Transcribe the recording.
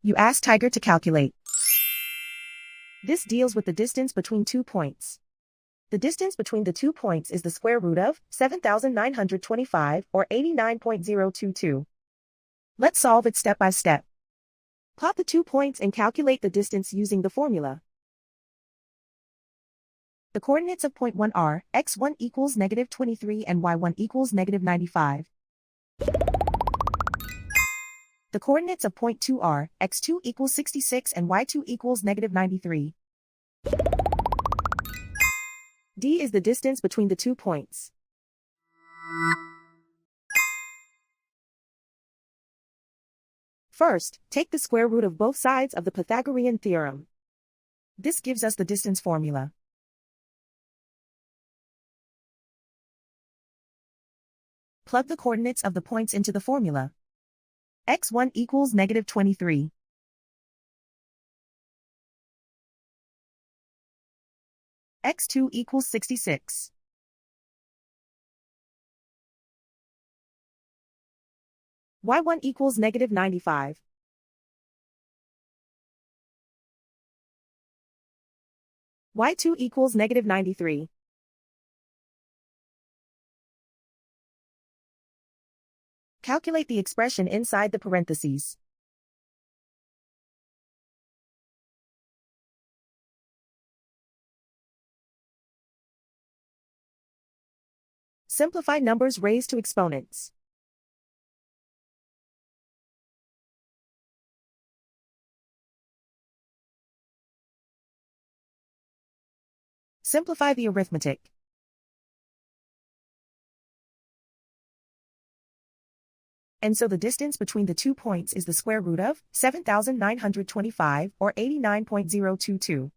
You ask Tiger to calculate. This deals with the distance between 2 points. The distance between the 2 points is the square root of 7,925 or 89.022. Let's solve it step by step. Plot the 2 points and calculate the distance using the formula. The coordinates of point 1 are x1 equals -23 and y1 equals -95. The coordinates of point 2 are x2 equals 66 and y2 equals -93. D is the distance between the 2 points. First, take the square root of both sides of the Pythagorean theorem. This gives us the distance formula. Plug the coordinates of the points into the formula. x1 equals -23. x2 equals 66. y1 equals -95. y2 equals -93. Calculate the expression inside the parentheses. Simplify numbers raised to exponents. Simplify the arithmetic. And so the distance between the 2 points is the square root of 7,925 or 89.022.